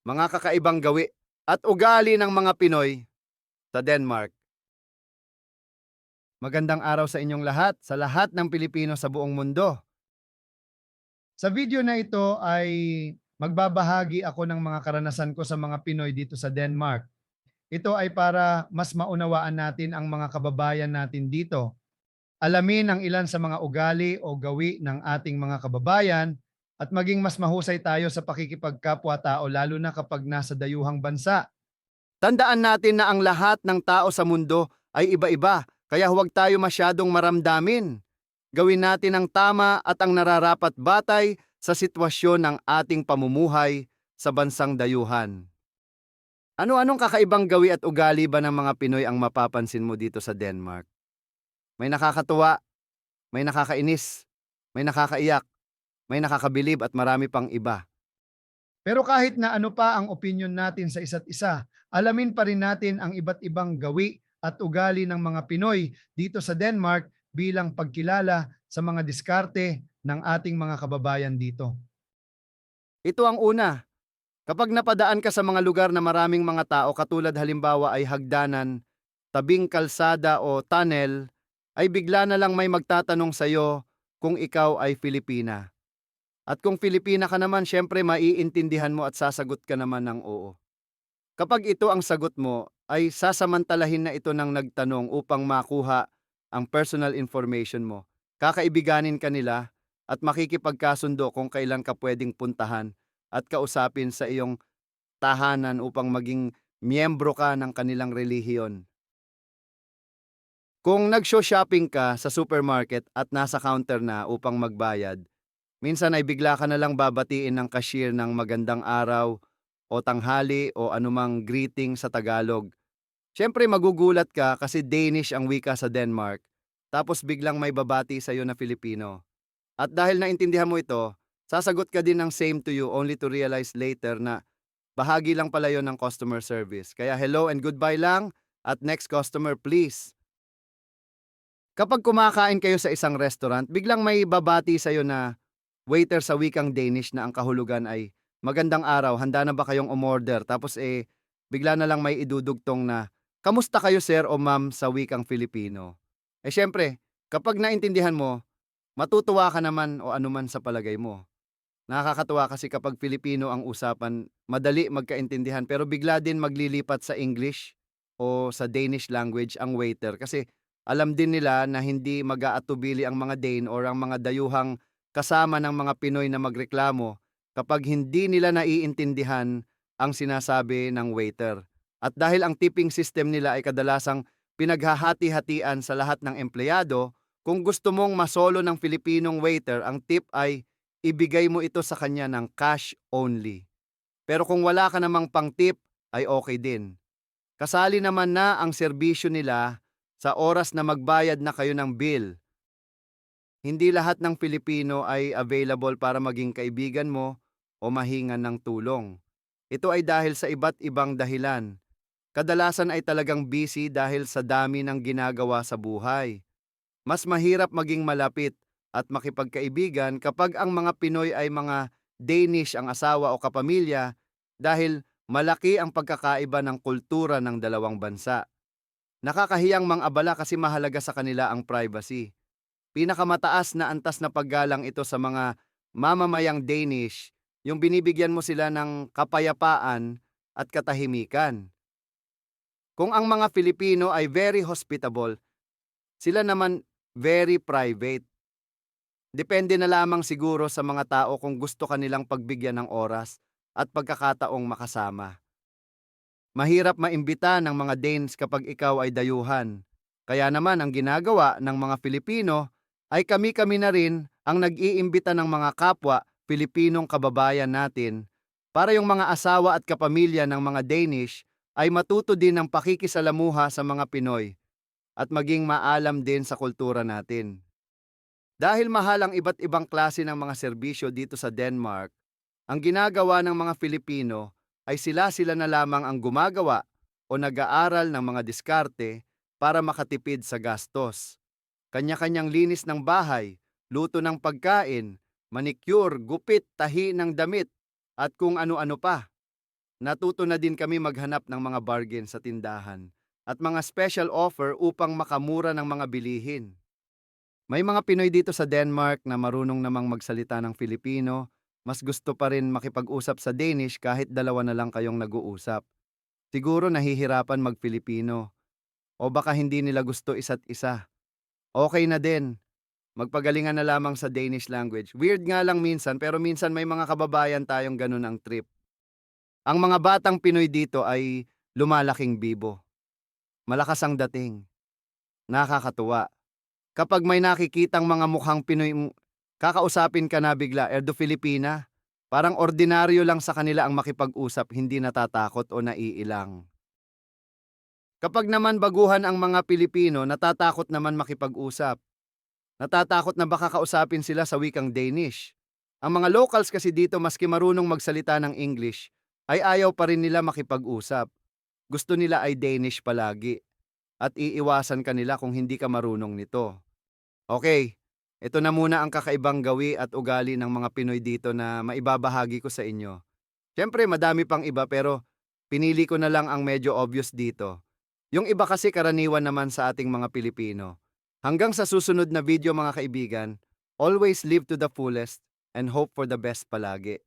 mga kakaibang gawi at ugali ng mga Pinoy sa Denmark. Magandang araw sa inyong lahat, sa lahat ng Pilipino sa buong mundo. Sa video na ito ay magbabahagi ako ng mga karanasan ko sa mga Pinoy dito sa Denmark. Ito ay para mas maunawaan natin ang mga kababayan natin dito. Alamin ang ilan sa mga ugali o gawi ng ating mga kababayan at maging mas mahusay tayo sa pakikipagkapwa-tao lalo na kapag nasa dayuhang bansa. Tandaan natin na ang lahat ng tao sa mundo ay iba-iba, kaya huwag tayo masyadong maramdamin. Gawin natin ang tama at ang nararapat batay sa sitwasyon ng ating pamumuhay sa bansang dayuhan. Ano-anong kakaibang gawi at ugali ba ng mga Pinoy ang mapapansin mo dito sa Denmark? May nakakatuwa, may nakakainis, may nakakaiyak, may nakakabilib at marami pang iba. Pero kahit na ano pa ang opinyon natin sa isa't isa, alamin pa rin natin ang iba't ibang gawi at ugali ng mga Pinoy dito sa Denmark bilang pagkilala sa mga diskarte ng ating mga kababayan dito. Ito ang una. Kapag napadaan ka sa mga lugar na maraming mga tao katulad halimbawa ay hagdanan, tabing kalsada o tunnel, ay bigla na lang may magtatanong sa iyo kung ikaw ay Filipina. At kung Filipina ka naman, syempre maiintindihan mo at sasagot ka naman ng oo. Kapag ito ang sagot mo, ay sasamantalahin na ito ng nagtanong upang makuha ang personal information mo. Kakaibiganin ka nila at makikipagkasundo kung kailan ka pwedeng puntahan at kausapin sa iyong tahanan upang maging miyembro ka ng kanilang relihiyon. Kung nag-shopping ka sa supermarket at nasa counter na upang magbayad, minsan ay bigla ka na lang babatiin ng cashier ng magandang araw o tanghali o anumang greeting sa Tagalog. Siyempre magugulat ka kasi Danish ang wika sa Denmark, tapos biglang may babati sa iyo na Filipino. At dahil naintindihan mo ito, sasagot ka din ng same to you only to realize later na bahagi lang pala yon ng customer service. Kaya hello and goodbye lang at next customer please. Kapag kumakain kayo sa isang restaurant, biglang may babati sa iyo na waiter sa wikang Danish na ang kahulugan ay, "Magandang araw, handa na ba kayong umorder?" Tapos bigla na lang may idudugtong na, "Kamusta kayo sir o ma'am" sa wikang Filipino. Siyempre, kapag naintindihan mo, matutuwa ka naman o anuman sa palagay mo. Nakakatuwa kasi kapag Filipino ang usapan, madali magkaintindihan pero bigla din maglilipat sa English o sa Danish language ang waiter kasi alam din nila na hindi mag-aatubili ang mga Dane or ang mga dayuhang kasama ng mga Pinoy na magreklamo kapag hindi nila naiintindihan ang sinasabi ng waiter. At dahil ang tipping system nila ay kadalasang pinaghahati-hatian sa lahat ng empleyado, kung gusto mong masolo ng Filipinong waiter, ang tip ay ibigay mo ito sa kanya ng cash only. Pero kung wala ka namang pang-tip, ay okay din. Kasali naman na ang serbisyo nila sa oras na magbayad na kayo ng bill. Hindi lahat ng Pilipino ay available para maging kaibigan mo o mahingan ng tulong. Ito ay dahil sa iba't ibang dahilan. Kadalasan ay talagang busy dahil sa dami ng ginagawa sa buhay. Mas mahirap maging malapit at makipagkaibigan kapag ang mga Pinoy ay mga Danish ang asawa o kapamilya dahil malaki ang pagkakaiba ng kultura ng dalawang bansa. Nakakahiyang mang-abala kasi mahalaga sa kanila ang privacy. Pinakamataas na antas na paggalang ito sa mga mamamayang Danish, yung binibigyan mo sila ng kapayapaan at katahimikan. Kung ang mga Filipino ay very hospitable, sila naman very private. Depende na lamang siguro sa mga tao kung gusto kanilang pagbigyan ng oras at pagkakataong makasama. Mahirap maimbita ng mga Danes kapag ikaw ay dayuhan. Kaya naman ang ginagawa ng mga Filipino ay kami-kami na rin ang nag-iimbita ng mga kapwa Pilipinong kababayan natin para yung mga asawa at kapamilya ng mga Danish ay matuto din ng pakikisalamuha sa mga Pinoy at maging maalam din sa kultura natin. Dahil mahal ang iba't ibang klase ng mga serbisyo dito sa Denmark, ang ginagawa ng mga Filipino ay sila-sila na lamang ang gumagawa o nag-aaral ng mga diskarte para makatipid sa gastos. Kanya-kanyang linis ng bahay, luto ng pagkain, manicure, gupit, tahi ng damit, at kung ano-ano pa. Natuto na din kami maghanap ng mga bargain sa tindahan at mga special offer upang makamura ng mga bilihin. May mga Pinoy dito sa Denmark na marunong namang magsalita ng Filipino, mas gusto pa rin makipag-usap sa Danish kahit dalawa na lang kayong nag-uusap. Siguro nahihirapan mag-Filipino o baka hindi nila gusto isa't isa. Okay na din, magpagalingan na lamang sa Danish language. Weird nga lang minsan pero minsan may mga kababayan tayong ganun ang trip. Ang mga batang Pinoy dito ay lumalaking bibo. Malakas ang dating. Nakakatuwa. Kapag may nakikitang mga mukhang Pinoy, kakausapin ka na bigla, Erdo Filipina. Parang ordinaryo lang sa kanila ang makipag-usap, hindi natatakot o naiilang. Kapag naman baguhan ang mga Pilipino, natatakot naman makipag-usap. Natatakot na baka kausapin sila sa wikang Danish. Ang mga locals kasi dito maski marunong magsalita ng English, ay ayaw pa rin nila makipag-usap. Gusto nila ay Danish palagi. At iiwasan ka nila kung hindi ka marunong nito. Okay, ito na muna ang kakaibang gawi at ugali ng mga Pinoy dito na maibabahagi ko sa inyo. Siyempre madami pang iba pero pinili ko na lang ang medyo obvious dito. Yung iba kasi karaniwan naman sa ating mga Pilipino. Hanggang sa susunod na video mga kaibigan, always live to the fullest and hope for the best palagi.